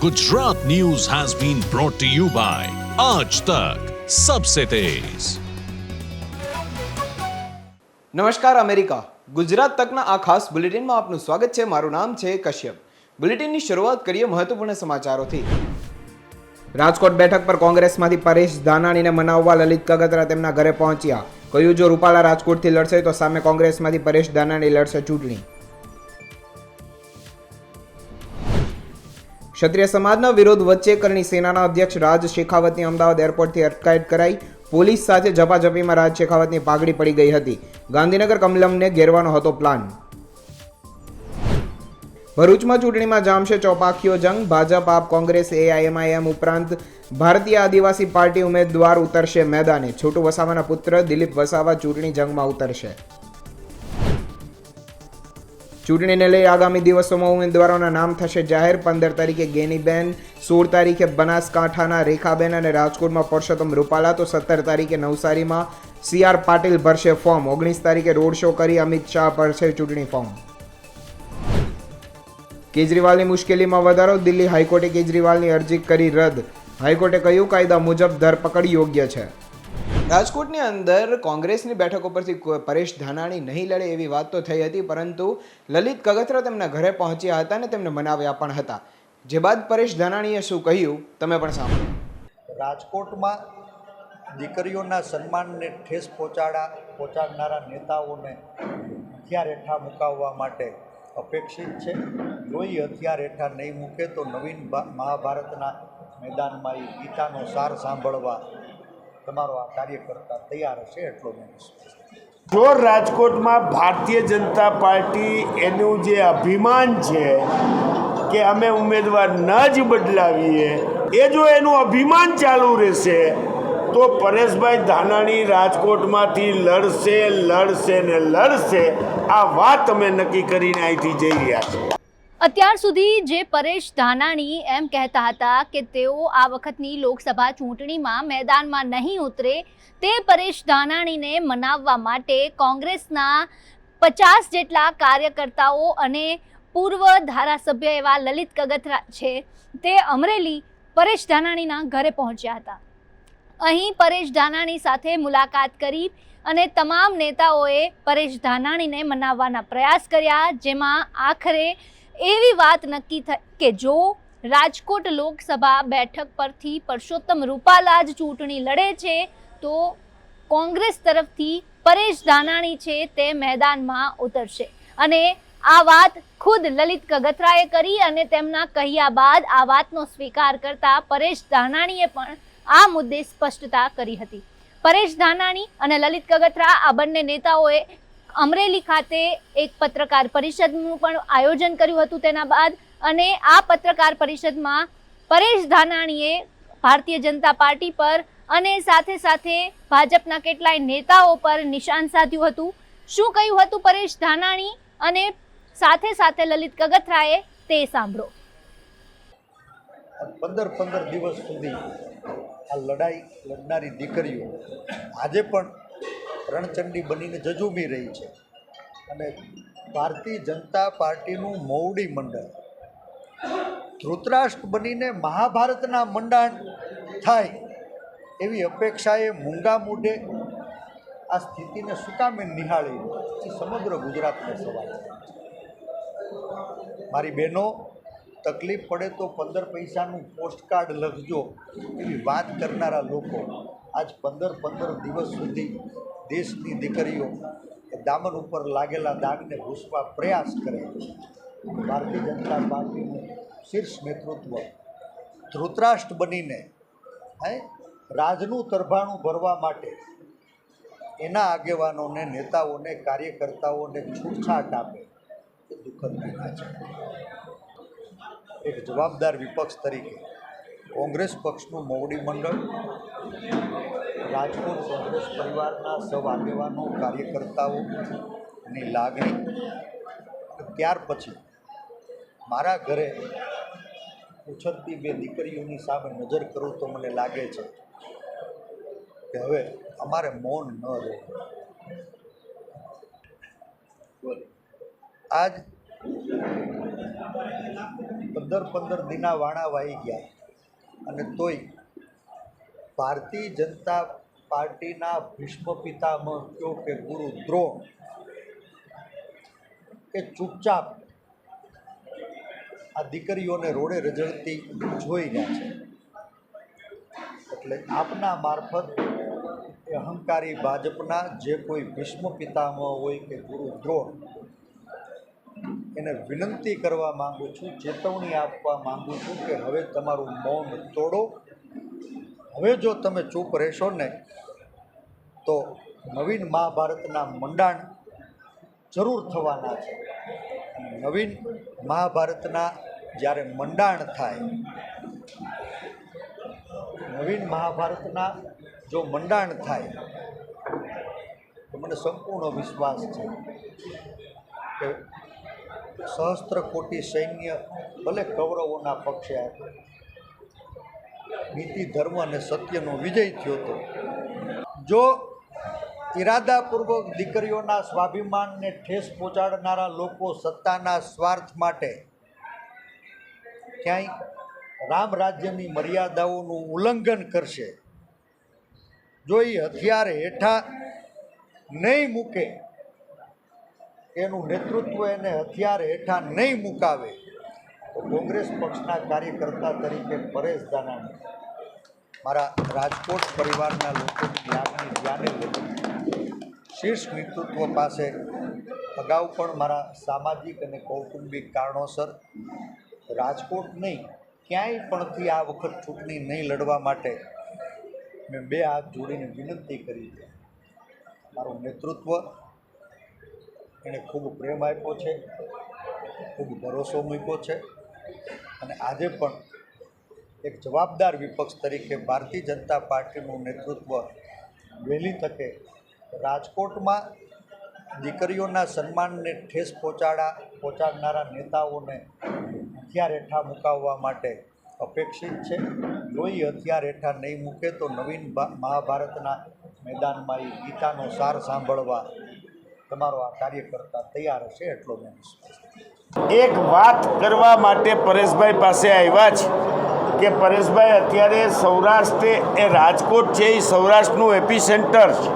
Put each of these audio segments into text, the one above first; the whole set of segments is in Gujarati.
Gujarat news has been brought to you by Aaj Tak सबसे तेज। નમસ્કાર અમેરિકા ગુજરાત તકના આ ખાસ બુલેટિનમાં આપનું સ્વાગત છે। મારું નામ છે કશ્યપ। બુલેટિનની શરૂઆત કરીએ મહત્વપૂર્ણ સમાચારોથી। રાજકોટ બેઠક પર કોંગ્રેસમાંથી પરેશ ધાનાણીને મનાવવા લલિત કગથરા તેમના ઘરે પહોંચ્યા। કહ્યું જો રૂપાલા રાજકોટથી લડશે તો સામે કોંગ્રેસમાંથી પરેશ ધાનાણી લડશે ચૂંટણી। ક્ષત્રિય સમાજના વિરોધ વચ્ચે કરણી સેનાના અધ્યક્ષ રાજ શેખાવતની અમદાવાદ એરપોર્ટથી અટકાયત કરાઈ। પોલીસ સાથે ઝપાઝપીમાં રાજ શેખાવતની પાઘડી પડી ગઈ હતી। ગાંધીનગર કમલમને ઘેરવાનો હતો પ્લાન। ભરૂચમાં ચૂંટણીમાં જામશે ચોપાખીયો જંગ। ભાજપ આપ કોંગ્રેસ એઆઈએમઆઈએમ ઉપરાંત ભારતીય આદિવાસી પાર્ટી ઉમેદવાર ઉતરશે મેદાને। છોટુ વસાવાના પુત્ર દિલીપ વસાવા ચૂંટણી જંગમાં ઉતરશે। ચૂંટણીને લઈ આગામી દિવસોમાં ઉમેદવારોના નામ થશે જાહેર। 15 તારીખે ગેનીબેન, 16 તારીખે બનાસકાંઠાના રેખાબેન અને રાજકોટમાં પરસોત્તમ રૂપાલા, તો 17 તારીખે નવસારીમાં CR પાટીલ ભરશે ફોર્મ। 19 તારીખે રોડ શો કરી અમિત શાહ ભરશે ચૂંટણી ફોર્મ। કેજરીવાલની મુશ્કેલીમાં વધારો। દિલ્હી હાઈકોર્ટે કેજરીવાલની અરજી કરી રદ। હાઈકોર્ટે કહ્યું કાયદા મુજબ ધરપકડ યોગ્ય છે। રાજકોટની અંદર કોંગ્રેસની બેઠકો પરથી પરેશ ધાનાણી નહીં લડે એવી વાત તો થઈ હતી, પરંતુ લલિત કગથરા તેમના ઘરે પહોંચ્યા હતા અને તેમને મનાવ્યા પણ હતા। જે બાદ પરેશ ધાનાણીએ શું કહ્યું તમે પણ સાંભળો। રાજકોટમાં દીકરીઓના સન્માનને ઠેસ પહોંચાડનારા નેતાઓને હથિયાર હેઠા મુકાવવા માટે અપેક્ષિત છે। જો એ હથિયાર હેઠા નહીં મૂકે તો નવીન મહાભારતના મેદાનમાં એ ગીતાનો સાર સાંભળવા તમારો આ કાર્યકર્તા તૈયાર હશે એટલો મેં જો રાજકોટમાં ભારતીય જનતા પાર્ટી એનું જે અભિમાન છે કે અમે ઉમેદવાર ન જ બદલાવીએ, એ જો એનું અભિમાન ચાલુ રહેશે તો પરેશભાઈ ધાનાણી રાજકોટમાંથી લડશે ને લડશે। આ વાત અમે નક્કી કરીને અહીંથી જઈ રહ્યા છીએ। અત્યાર સુધી જે પરેશ ધાનાણી એમ કહેતા હતા કે તેઓ આ વખતની લોકસભા ચૂંટણીમાં મેદાનમાં નહીં ઉતરે, તે પરેશ ધાનાણીને મનાવવા માટે કોંગ્રેસના 50 જેટલા કાર્યકર્તાઓ અને પૂર્વ ધારાસભ્ય એવા લલિત કગથરા છે તે અમરેલી પરેશ ધાનાણીના ઘરે પહોંચ્યા હતા। અહીં પરેશ ધાનાણી સાથે મુલાકાત કરી અને તમામ નેતાઓએ પરેશ ધાનાણીને મનાવવાના પ્રયાસ કર્યા, જેમાં આખરે એવી વાત નક્કી થઈ કે જો રાજકોટ લોકસભા બેઠક પરથી પરસોત્તમ રૂપાલા જ ચૂંટણી લડે છે તો કોંગ્રેસ તરફથી પરેશ ધાનાણી છે તે મેદાનમાં ઉતરશે। અને આ વાત ખુદ લલિત કગથરાએ કરી અને તેમના કહ્યા બાદ આ વાતનો સ્વીકાર કરતા પરેશ ધાનાણીએ પણ આ મુદ્દે સ્પષ્ટતા કરી હતી। પરેશ ધાનાણી અને લલિત કગથરા આ બંને નેતાઓએ અમરેલી ખાતે એક પત્રકાર પરિષદનું પણ આયોજન કર્યું હતું તેના બાદ, અને આ પત્રકાર પરિષદમાં પરેશ ધાનાણીએ ભારતીય જનતા પાર્ટી પર અને સાથે સાથે ભાજપના કેટલાય નેતાઓ પર નિશાન સાધ્યું હતું। શું કહ્યું હતું પરેશ ધાનાણી અને સાથે સાથે લલિત કગથરાએ તે સાંભળો। 15 દિવસ સુધી આ લડાઈ લડનારી દીકરીઓ આજે પણ રણચંડી બનીને જજુમી રહી છે, અને ભારતીય જનતા પાર્ટીનું મોવડી મંડળ ધૃતરાષ્ટ્ર બનીને મહાભારતના મંડાણ થાય એવી અપેક્ષાએ મૂંગા મૂઢે આ સ્થિતિને શું કામે નિહાળી એ સમગ્ર ગુજરાતને સવાલ છે। મારી બહેનો, તકલીફ પડે તો 15 પૈસાનું પોસ્ટકાર્ડ લખજો એવી વાત કરનારા લોકો આજ 15 દિવસ સુધી દેશની દીકરીઓ દામન ઉપર લાગેલા દાગને ભૂસવા પ્રયાસ કરે। ભારતીય જનતા પાર્ટીનું શીર્ષ નેતૃત્વ ધૃતરાષ્ટ્ર બનીને રાજનું તરભાણું ભરવા માટે એના આગેવાનોને, નેતાઓને, કાર્યકર્તાઓને છૂટછાટ આપે એ દુઃખદ ઘટના છે। એક જવાબદાર વિપક્ષ તરીકે કોંગ્રેસ પક્ષનું મોવડી મંડળ, રાજકોટ કોંગ્રેસ પરિવારના સૌ આગેવાનો, કાર્યકર્તાઓની લાગણી, ત્યાર પછી મારા ઘરે ઉછળતી 2 દીકરીઓની સામે નજર કરું તો મને લાગે છે કે હવે અમારે મૌન ન રહેવું। આજ 15 દિના વાણા વાઈ ગયા અને તોય ભારતીય જનતા પાર્ટીના ભીષ્મ પિતામહ કયો કે ગુરુ દ્રોણ એ ચૂપચાપ આ દીકરીઓને રોડે રજળતી જોઈ રહ્યા છે. એટલે આપના મારફત એ અહંકારી ભાજપના જે કોઈ ભીષ્મ પિતામહ હોય કે ગુરુ દ્રોણ એને વિનંતી કરવા માગું છું, ચેતવણી આપવા માગું છું કે હવે તમારું મૌન તોડો. હવે જો તમે ચૂપ રહેશો ને તો નવીન મહાભારતના મંડાણ જરૂર થવાના છે. નવીન મહાભારતના જ્યારે મંડાણ થાય, નવીન મહાભારતના જો મંડાણ થાય તો મને સંપૂર્ણ વિશ્વાસ છે કે સહસ્ત્ર કોટી સૈન્ય ભલે કૌરવોના પક્ષે આવ્યું, નીતિ ધર્મ અને સત્યનો વિજય થયો હતો. જો ઈરાદાપૂર્વક દીકરીઓના સ્વાભિમાનને ઠેસ પહોંચાડનારા લોકો સત્તાના સ્વાર્થ માટે ક્યાંય રામ રાજ્યની મર્યાદાઓનું ઉલ્લંઘન કરશે, જો એ હથિયાર હેઠા નહીં મૂકે, એનું નેતૃત્વ એને હથિયાર હેઠા નહીં મુકાવે, તો કોંગ્રેસ પક્ષના કાર્યકર્તા તરીકે પરેશ ધાનાણી મારા રાજકોટ પરિવારના લોકોની લાગણી ધ્યાને લઈ શીર્ષ નેતૃત્વ પાસે અગાઉ પણ મારા સામાજિક અને કૌટુંબિક કારણોસર રાજકોટ નહીં ક્યાંય પણથી આ વખત ચૂંટણી નહીં લડવા માટે મેં 2 હાથ જોડીને વિનંતી કરી છે. મારું નેતૃત્વ એણે ખૂબ પ્રેમ આપ્યો છે, ખૂબ ભરોસો મૂક્યો છે અને આજે પણ એક જવાબદાર વિપક્ષ તરીકે ભારતીય જનતા પાર્ટીનું નેતૃત્વ વહેલી તકે રાજકોટમાં દીકરીઓના સન્માનને ઠેસ પહોંચાડનારા નેતાઓને હથિયાર હેઠા મુકાવવા માટે અપેક્ષિત છે. જો એ હથિયાર હેઠા નહીં મૂકે તો નવીન મહાભારતના મેદાનમાં એ ગીતાનો સાર સાંભળવા તમારો આ કાર્યકર્તા તૈયાર હશે, એટલો મેં વિશ્વાસ. એક વાત કરવા માટે પરેશભાઈ પાસે આવ્યા છે કે પરેશભાઈ અત્યારે સૌરાષ્ટ્ર એ રાજકોટ છે, એ સૌરાષ્ટ્રનું એપી સેન્ટર છે.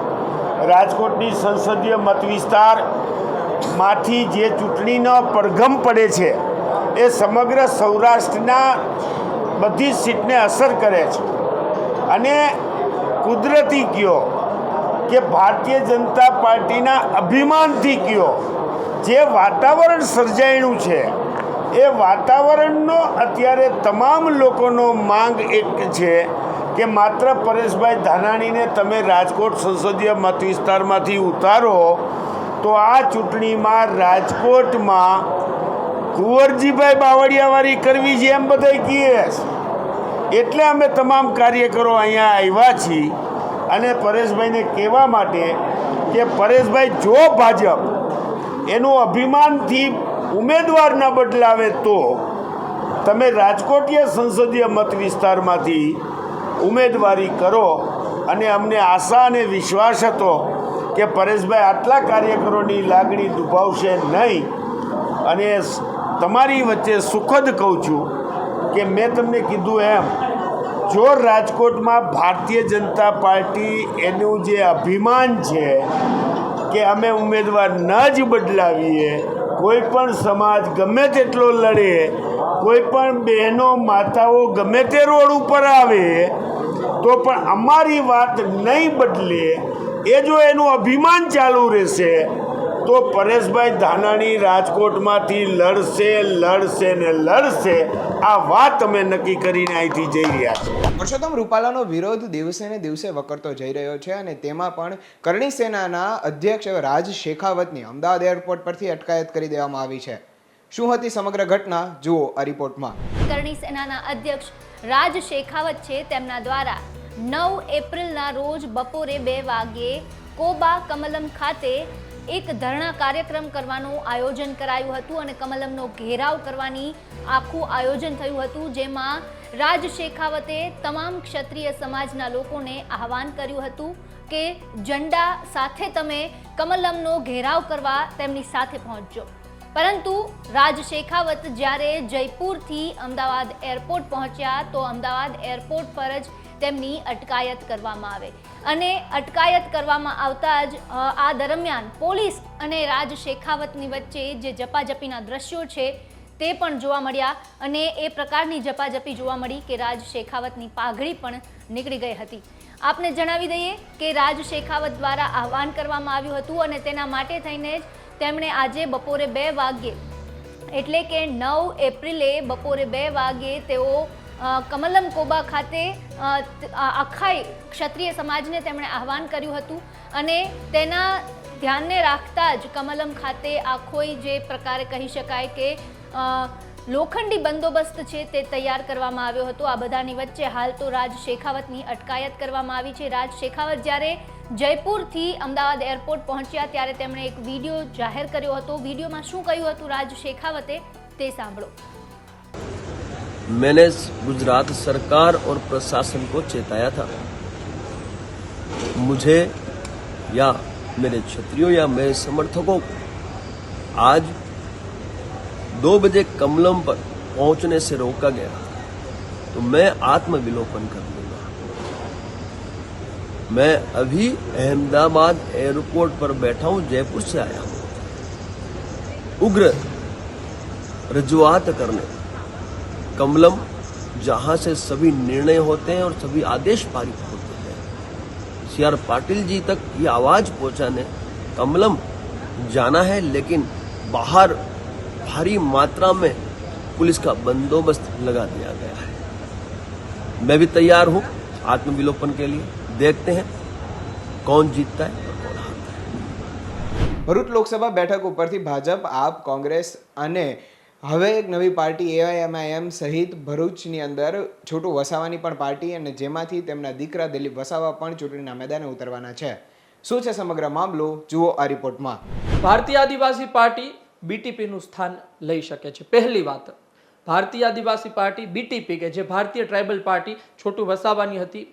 રાજકોટની સંસદીય મત વિસ્તારમાંથી જે ચૂંટણીનો પડઘમ પડે છે એ સમગ્ર સૌરાષ્ટ્રના બધી જ સીટને અસર કરે છે. અને કુદરતી કયો કે ભારતીય જનતા પાર્ટીના અભિમાનથી કયો જે વાતાવરણ સર્જાયું છે એ વાતાવરણનો અત્યારે તમામ લોકોનો માંગ એક છે કે માત્ર પરેશભાઈ ધાનાણીને તમે રાજકોટ સંસદીય મત વિસ્તારમાંથી ઉતારો તો આ ચૂંટણીમાં રાજકોટમાં કુંવરજીભાઈ બાવળિયાવાળી કરવી છે એમ બધા કહે. એટલે અમે તમામ કાર્યકરો અહીંયા આવ્યા છીએ અને પરેશભાઈને કહેવા માટે કે પરેશભાઈ જો ભાજપ એનું અભિમાનથી ઉમેદવાર ન બદલાવે તો તમે રાજકોટીય સંસદીય મત વિસ્તારમાંથી ઉમેદવારી કરો. અને અમને આશા અને વિશ્વાસ હતો કે પરેશભાઈ આટલા કાર્યકરોની લાગણી દુભાવશે નહીં. અને તમારી વચ્ચે સુખદ કહું છું કે મેં તમને કીધું એમ, જો રાજકોટમાં ભારતીય જનતા પાર્ટી એનું જે અભિમાન છે કે અમે ઉમેદવાર ન જ બદલાવીએ, કોઈ પણ સમાજ ગમે તેટલો લડે, કોઈ પણ બહેનો માતાઓ ગમે તે રોડ ઉપર આવે તો પણ અમારી વાત નહીં બદલે, એ જો એનું અભિમાન ચાલુ રહેશે તો પરેશભાઈ ધાનાણી રાજકોટમાંથી લડશે ને લડશે. આ વાત અમે નક્કી કરીને અહીંથી જઈ રહ્યા છીએ. પરસોત્તમ રૂપાલાનો વિરોધ દિવસે ને દિવસે વકરતો જઈ રહ્યો છે અને તેમાં પણ કરણી સેનાના અધ્યક્ષ રાજ શેખાવતની અમદાવાદ એરપોર્ટ પરથી અટકાયત કરી દેવામાં આવી છે. શું હતી સમગ્ર ઘટના, જુઓ આ રિપોર્ટમાં. કરણી સેનાના અધ્યક્ષ રાજ શેખાવત છે, તેમના દ્વારા 9 એપ્રિલના રોજ બપોરે 2 વાગ્યે કોબા કમલમ ખાતે એક ધરણા કાર્યક્રમ કરવાનું આયોજન કરાયું હતું અને કમલમનો ઘેરાવ કરવાની આખું આયોજન થયું હતું, જેમાં રાજ શેખાવતે તમામ ક્ષત્રિય સમાજના લોકોને આહવાન કર્યું હતું કે ઝંડા સાથે તમે કમલમનો ઘેરાવ કરવા તેમની સાથે પહોંચજો. પરંતુ રાજ શેખાવત જ્યારે જયપુરથી અમદાવાદ એરપોર્ટ પહોંચ્યા તો અમદાવાદ એરપોર્ટ પર જ તેમની અટકાયત કરવામાં આવે અને અટકાયત કરવામાં આવતા જ આ દરમિયાન પોલીસ અને રાજ શેખાવતની વચ્ચે જે ઝપાઝપીના દ્રશ્યો છે તે પણ જોવા મળ્યા અને એ પ્રકારની ઝપાઝપી જોવા મળી કે રાજ શેખાવતની પાઘડી પણ નીકળી ગઈ હતી. આપને જણાવી દઈએ કે રાજ શેખાવત દ્વારા આહવાન કરવામાં આવ્યું હતું અને તેના માટે થઈને જ તેમણે આજે બપોરે 2 વાગ્યે એટલે કે 9 એપ્રિલે બપોરે 2 વાગ્યે તેઓ કમલમ કોબા ખાતે આખા ક્ષત્રિય સમાજને તેમણે આહવાન કર્યું હતું અને તેના ધ્યાનને રાખતા જ કમલમ ખાતે આખો જે પ્રકારે કહી શકાય કે લોખંડી બંદોબસ્ત છે તે તૈયાર કરવામાં આવ્યો હતો. આ બધાની વચ્ચે હાલ તો રાજ શેખાવતની અટકાયત કરવામાં આવી છે. રાજ શેખાવત જ્યારે જયપુરથી અમદાવાદ એરપોર્ટ પહોંચ્યા ત્યારે તેમણે એક વિડીયો જાહેર કર્યો હતો. વિડીયોમાં શું કહ્યું હતું રાજ શેખાવતે તે સાંભળો. मैंने गुजरात सरकार और प्रशासन को चेताया था, मुझे या मेरे क्षत्रियों या मेरे समर्थकों को आज 2 बजे कमलम पर पहुंचने से रोका गया तो मैं आत्मविलोपन कर लूंगा. मैं अभी अहमदाबाद एयरपोर्ट पर बैठा हूं, जयपुर से आया हूं उग्र रजुआत करने. कमलम जहां से सभी निर्णय होते हैं और सभी आदेश पारित होते हैं, सीआर पाटिल जी तक ये आवाज पहुंचाने कमलम जाना है, लेकिन बाहर भारी मात्रा में पुलिस का बंदोबस्त लगा दिया गया है. मैं भी तैयार हूं आत्मविलोपन के लिए. देखते हैं कौन जीतता है और कौन हारता है. ભરૂચ લોકસભા બેઠક ઉપરથી ભાજપ, આપ, કોંગ્રેસ અને હવે એક નવી પાર્ટી AIMIM સહિત ભરૂચની અંદર છોટું વસાવાની પણ પાર્ટી અને જેમાંથી તેમના દીકરા દિલીપ વસાવા પણ ચૂંટણીના મેદાને ઉતરવાના છે. શું છે સમગ્ર મામલો જુઓ આ રિપોર્ટમાં. ભારતીય આદિવાસી પાર્ટી બીટીપીનું સ્થાન લઈ શકે છે. પહેલી વાત, ભારતીય આદિવાસી પાર્ટી બીટીપી કે જે ભારતીય ટ્રાઇબલ પાર્ટી છોટું વસાવાની હતી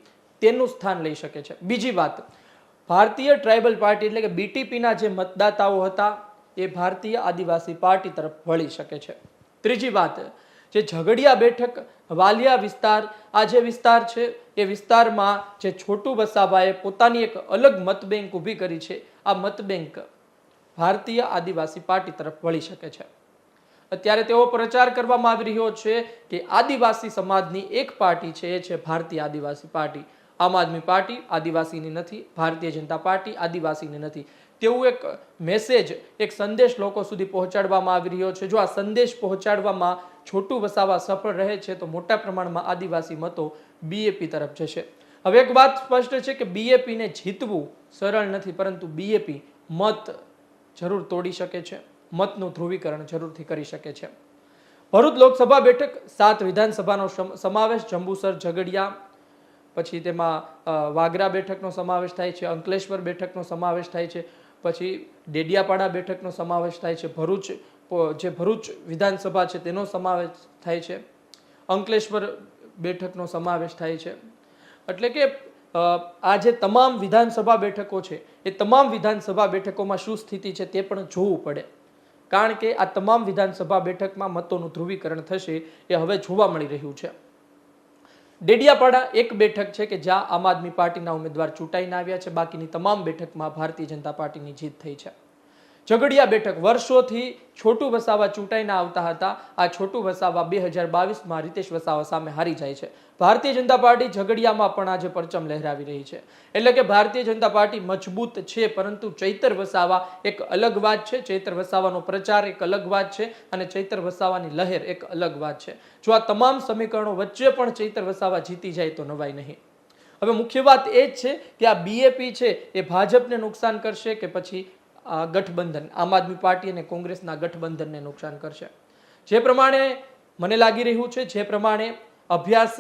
તેનું સ્થાન લઈ શકે છે. બીજી વાત, ભારતીય ટ્રાઇબલ પાર્ટી એટલે કે બીટીપીના જે મતદાતાઓ હતા એ ભારતીય આદિવાસી પાર્ટી તરફ વળી શકે છે. ત્રીજી વાત, જે ઝઘડિયા બેઠક વાલિયા વિસ્તાર આ જે વિસ્તાર છે એ વિસ્તારમાં જે છોટું વસાવાએ પોતાની એક અલગ મત બેંક ઊભી કરી છે, આ મત બેંક ભારતીય આદિવાસી પાર્ટી તરફ વળી શકે છે. અત્યારે તેવો પ્રચાર કરવામાં આવી રહ્યો છે કે આદિવાસી સમાજની એક પાર્ટી છે એ છે ભારતીય આદિવાસી પાર્ટી. આમ આદમી પાર્ટી આદિવાસીની નથી, ભારતીય જનતા પાર્ટી આદિવાસીની નથી તેવું એક મેસેજ, એક સંદેશ લોકો સુધી પહોંચાડવામાં આવી રહ્યો છે. જો આ સંદેશ પહોંચાડવામાં છોટું વસાવા સફળ રહે છે તો મોટા પ્રમાણમાં આદિવાસી મતો બીએપી તરફ જશે. હવે એક વાત સ્પષ્ટ છે કે બીએપીને જીતવું સરળ નથી, પરંતુ બીએપી મત જરૂર તોડી શકે છે, મતનું ધ્રુવીકરણ જરૂરથી કરી શકે છે. ભરૂચ લોકસભા બેઠક 7 વિધાનસભાનો સમાવેશ, જંબુસર, ઝઘડિયા, પછી તેમાં વાગરા બેઠકનો સમાવેશ થાય છે, અંકલેશ્વર બેઠકનો સમાવેશ થાય છે, પછી ડેડિયાપાડા બેઠકનો સમાવેશ થાય છે, ભરૂચ વિધાનસભા છે તેનો સમાવેશ થાય છે, અંકલેશ્વર બેઠકનો સમાવેશ થાય છે. એટલે કે આ જે તમામ વિધાનસભા બેઠકો છે એ તમામ વિધાનસભા બેઠકોમાં શું સ્થિતિ છે તે પણ જોવું પડે, કારણ કે આ તમામ વિધાનસભા બેઠકમાં મતોનું ધ્રુવીકરણ થશે એ હવે જોવા મળી રહ્યું છે. ડેડિયાપાડા એક બેઠક છે કે જ્યાં આમ આદમી પાર્ટીના ઉમેદવાર ચૂંટાઈને આવ્યા છે, બાકીની તમામ બેઠકમાં ભારતીય જનતા પાર્ટીની જીત થઈ છે. ઝઘડિયા બેઠક વર્ષોથી છોટું વસાવા ચૂંટાઈને આવતા હતા. આ છોટું વસાવા 2022માં રીતેશ વસાવા સામે હારી જાય છે. ભારતીય જનતા પાર્ટી ઝઘડિયામાં પણ આજે પરચમ લહેરાવી રહી છે. એટલે કે ભારતીય જનતા પાર્ટી મજબૂત છે, પરંતુ ચૈતર વસાવા એક અલગ વાત છે, ચૈતર વસાવાનો પ્રચાર એક અલગ વાત છે અને ચૈતર વસાવાની લહેર એક અલગ વાત છે. જો આ તમામ સમીકરણો વચ્ચે પણ ચૈતર વસાવા જીતી જાય તો નવાઈ નહીં. હવે મુખ્ય વાત એ જ છે કે આ બીએપી છે એ ભાજપને નુકસાન કરશે કે પછી ગઠબંધન આમ આદમી પાર્ટી અને કોંગ્રેસના ગઠબંધનને નુકસાન કરશે. જે પ્રમાણે મને લાગી રહ્યું છે, જે પ્રમાણે અભ્યાસ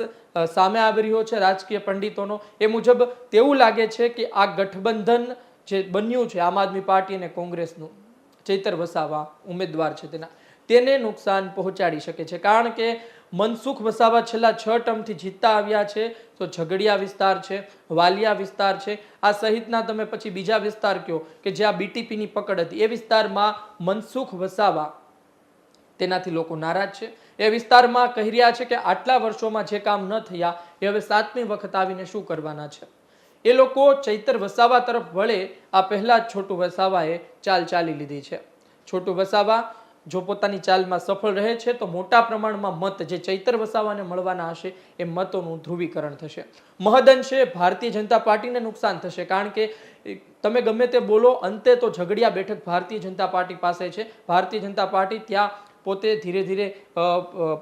સામે આવી રહ્યો છે રાજકીય પંડિતોનો, એ મુજબ તેવું લાગે છે કે આ ગઠબંધન જે બન્યું છે આમ આદમી પાર્ટી અને કોંગ્રેસનું, ચૈતર વસાવા ઉમેદવાર છે તેને નુકસાન પહોંચાડી શકે છે. કારણ કે મનસુખ વસાવા છેલ્લા 6 ટર્મથી જીતતા આવ્યા છે, તો ઝઘડિયા વિસ્તાર છે, વાલિયા વિસ્તાર છે, આ સહિતના તમે પછી બીજા વિસ્તાર કયો કે જ્યાં બીટીપીની પકડ હતી એ વિસ્તારમાં મનસુખ વસાવા તેનાથી લોકો નારાજ છે. એ વિસ્તારમાં કહી રહ્યા છે કે આટલા વર્ષોમાં જે કામ ન થયા એ હવે 7મી વખત આવીને શું કરવાના છે. એ લોકો ચૈતર વસાવા તરફ વળે આ પહેલા જ છોટુ વસાવાએ ચાલ ચાલી લીધી છે. છોટુ વસાવા જો પોતાની ચાલમાં સફળ રહે છે તો મોટા પ્રમાણમાં મત જે ચૈતર વસાવાને મળવાના હશે એ મતોનું ધ્રુવીકરણ થશે. મહદઅંશે ભારતીય જનતા પાર્ટીને નુકસાન થશે, કારણ કે તમે ગમે તે બોલો, અંતે તો ઝઘડિયા બેઠક ભારતીય જનતા પાર્ટી પાસે છે. ભારતીય જનતા પાર્ટી ત્યાં પોતે ધીરે ધીરે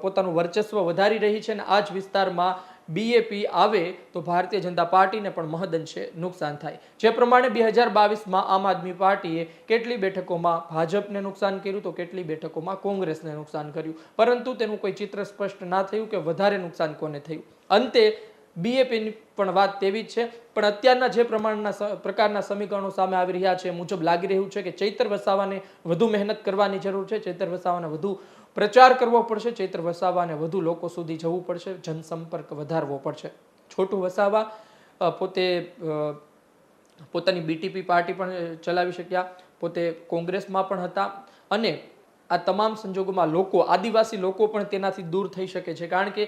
પોતાનું વર્ચસ્વ વધારી રહી છે અને આ જ વિસ્તારમાં બીએપી આવે તો ભારતીય જનતા પાર્ટીને પણ મહદઅંશે નુકસાન થાય. જે પ્રમાણે 2022માં આમ આદમી પાર્ટીએ કેટલી બેઠકોમાં ભાજપને નુકસાન કર્યું તો કેટલી બેઠકોમાં કોંગ્રેસને નુકસાન કર્યું, પરંતુ તેનું કોઈ ચિત્ર સ્પષ્ટ ના થયું કે વધારે નુકસાન કોને થયું. અંતે બીએપીની પણ વાત તેવી જ છે. પણ અત્યારના જે પ્રકારના સમીકરણો સામે આવી રહ્યા છે મુજબ લાગી રહ્યું છે કે ચૈતર વસાવાને વધુ મહેનત કરવાની જરૂર છે, ચૈતર વસાવાને વધુ પ્રચાર કરવો પડશે, ચૈતર વસાવાને વધુ લોકો સુધી જવું પડશે, જનસંપર્ક વધારવો પડશે. છોટુ વસાવા પોતે પોતાની બીટીપી પાર્ટી પણ ચલાવી શક્યા, પોતે કોંગ્રેસમાં પણ હતા અને આ તમામ સંજોગોમાં લોકો, આદિવાસી લોકો પણ તેનાથી દૂર થઈ શકે છે, કારણ કે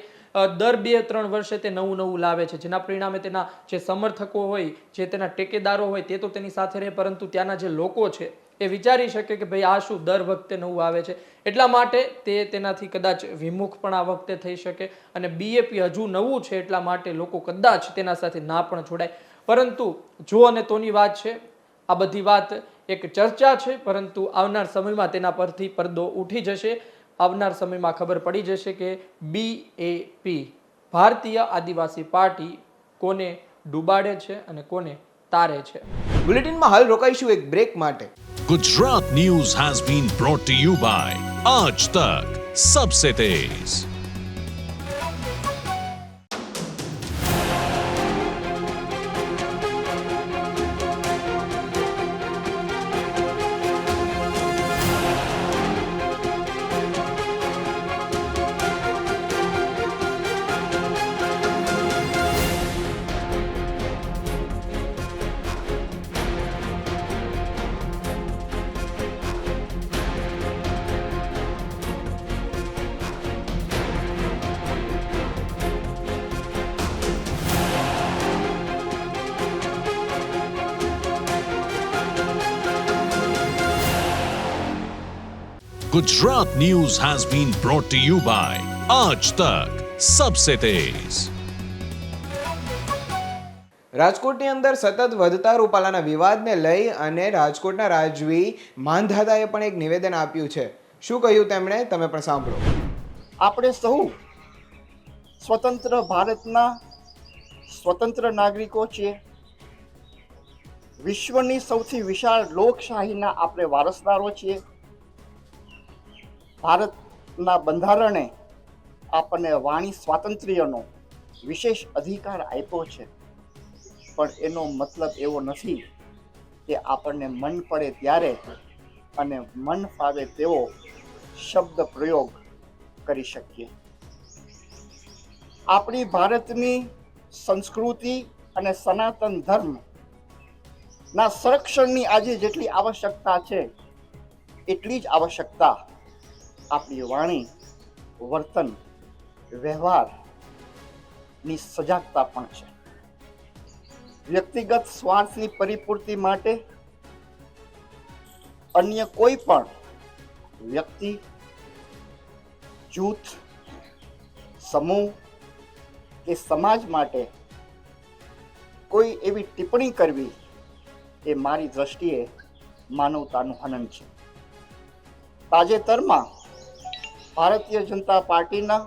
દર 2-3 વર્ષે તે નવું લાવે છે, જેના પરિણામે તેના જે સમર્થકો હોય, જે તેના ટેકેદારો હોય તે તો તેની સાથે રહે, પરંતુ ત્યાંના જે લોકો છે એ વિચારી શકે કે ભાઈ આ શું દર વખતે નવું આવે છે. એટલા માટે તે તેનાથી કદાચ વિમુખ પણ આ વખતે થઈ શકે અને બીએપી હજુ નવું છે એટલા માટે લોકો કદાચ તેના સાથે ના પણ જોડાય. પરંતુ જો અને તોની વાત છે, આ બધી વાત એક ચર્ચા છે, પરંતુ આવનાર સમયમાં તેના પરથી પડદો ઉઠી જશે. આવનાર સમયમાં ખબર પડી જશે કે બીએપી ભારતીય આદિવાસી પાર્ટી કોને ડૂબાડે છે અને કોને તારે છે. બુલેટિનમાં હાલ રોકાઈશું એક બ્રેક માટે. Gujarat News has been brought to you by Aaj Tak Sabse Tez. Gujarat News has been brought to you by Aaj Tak Sabse Tez. રાજકોટની અંદર સતત વધતા રૂપાલાના વિવાદને લઈ અને રાજકોટના રાજવી માનધાતાએ પણ એક નિવેદન આપ્યું છે. શું કહ્યું તેમણે, તમે પણ સાંભળો. આપણે સૌ સ્વતંત્ર ભારતના સ્વતંત્ર નાગરિકો છીએ. વિશ્વની સૌથી વિશાળ લોકશાહીના આપણે વારસદારો છીએ. ભારતના બંધારણે આપણને વાણી સ્વાતંત્ર્યનો વિશેષ અધિકાર આપ્યો છે, પણ એનો મતલબ એવો નથી કે આપણને મન પડે ત્યારે અને મન ફાવે તેવો શબ્દ પ્રયોગ કરી શકીએ. આપણી ભારતની સંસ્કૃતિ અને સનાતન ધર્મના સંરક્ષણની આજે જેટલી આવશ્યકતા છે એટલી જ આવશ્યકતા આપણી વાણી, વર્તન, વ્યવહારની સજાગતા પણ છે. વ્યક્તિગત સ્વાર્થની પરિપૂર્તિ માટે અન્ય કોઈ પણ વ્યક્તિ, જૂથ, સમૂહ કે સમાજ માટે કોઈ એવી ટિપ્પણી કરવી એ મારી દ્રષ્ટિએ માનવતાનું હનન છે. તાજેતરમાં ભારતીય જનતા પાર્ટીના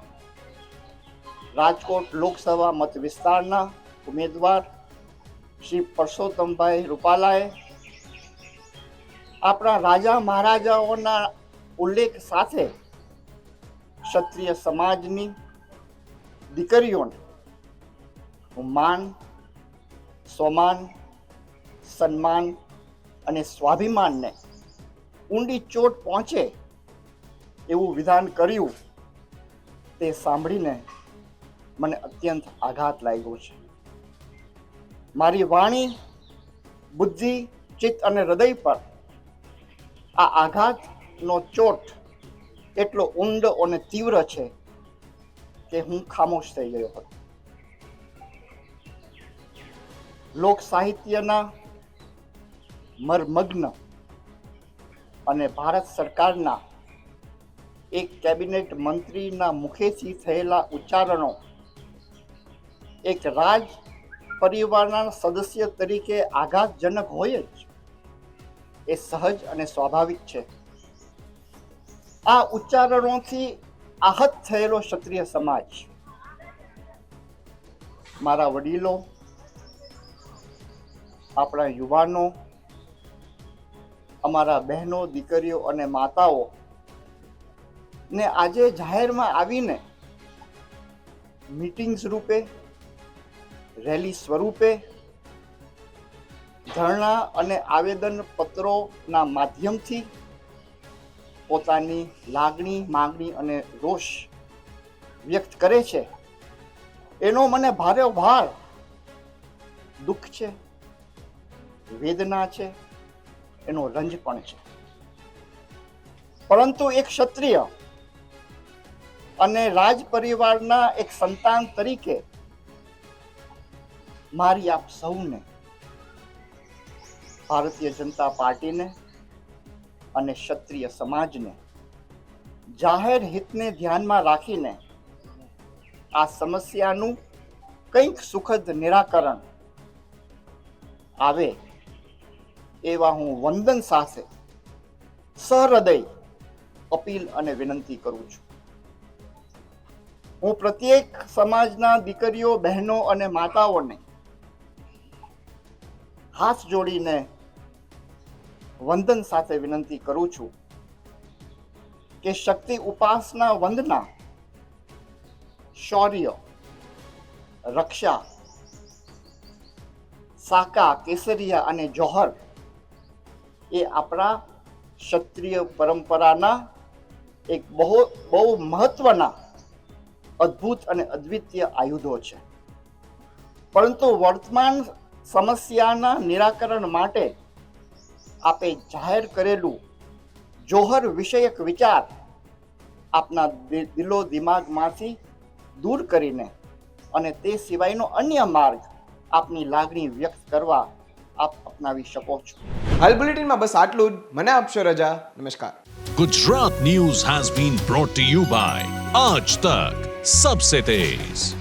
રાજકોટ લોકસભા મત વિસ્તારના ઉમેદવાર શ્રી પરસોત્તમભાઈ રૂપાલાએ આપણા રાજા મહારાજાઓના ઉલ્લેખ સાથે ક્ષત્રિય સમાજની દીકરીઓને માન, સ્વમાન, સન્માન અને સ્વાભિમાનને ઊંડી ચોટ પહોંચે એવું વિધાન કર્યું. તે સાંભળીને મને અત્યંત આઘાત લાગ્યો છે. મારી વાણી, બુદ્ધિ, ચિત્ત અને હૃદય પર આ આઘાતનો ચોટ એટલો ઊંડો અને તીવ્ર છે કે હું ખામોશ થઈ ગયો હતો. લોક સાહિત્યના મર્મગ્ન અને ભારત સરકારના એક કેબિનેટ મંત્રીના મુખેથી થયેલા ઉચ્ચારણો એક રાજ પરિવારના સદસ્ય તરીકે આઘાતજનક હોય જ, એ સહજ અને સ્વાભાવિક છે. આ ઉચ્ચારણોથી આહત થયેલો ક્ષત્રિય સમાજ, મારા વડીલો, આપણા યુવાનો, અમારા બહેનો, દીકરીઓ અને માતાઓ ને આજે જાહેરમાં આવીને મીટિંગ સ્વરૂપે, રેલી સ્વરૂપે, ધરણા અને આવેદન પત્રોના માધ્યમથી પોતાની લાગણી, માંગણી અને રોષ વ્યક્ત કરે છે, એનો મને ભારે દુઃખ છે, વેદના છે, એનો રંજ પણ છે. પરંતુ એક ક્ષત્રિય અને રાજ પરિવારના એક સંતાન તરીકે મારી આપ સૌને, ભારતીય જનતા પાર્ટીને અને ક્ષત્રિય સમાજને જાહેર હિતને ધ્યાનમાં રાખીને આ સમસ્યાનું કંઈક સુખદ નિરાકરણ આવે એવા હું વંદન સાથે સહૃદય અપીલ અને વિનંતી કરું છું. હું પ્રત્યેક સમાજના દીકરીઓ, બહેનો અને માતાઓને હાથ જોડીને વંદન સાથે વિનંતી કરું છું કે શક્તિ ઉપાસના વંદના, શૌર્ય, રક્ષા, સાકા, કેસરિયા અને જોહર એ આપણા ક્ષત્રિય પરંપરાના એક બહુ મહત્વના, અદ્ભુત અને અદ્વિતીય આયુધો છે. પરંતુ વર્તમાન સમસ્યાના નિરાકરણ માટે આપે જાહેર કરેલું જોહર વિષયક વિચાર આપના દિલો દિમાગમાંથી દૂર કરીને અને તે સિવાયનો અન્ય માર્ગ આપની લાગણી વ્યક્ત કરવા આપ અપનાવી શકો છો. હાલ બુલેટિનમાં બસ આટલું જ. મને આપશો રજા. નમસ્કાર. Gujarat News has been brought to you by Aaj Tak Sabse Tez.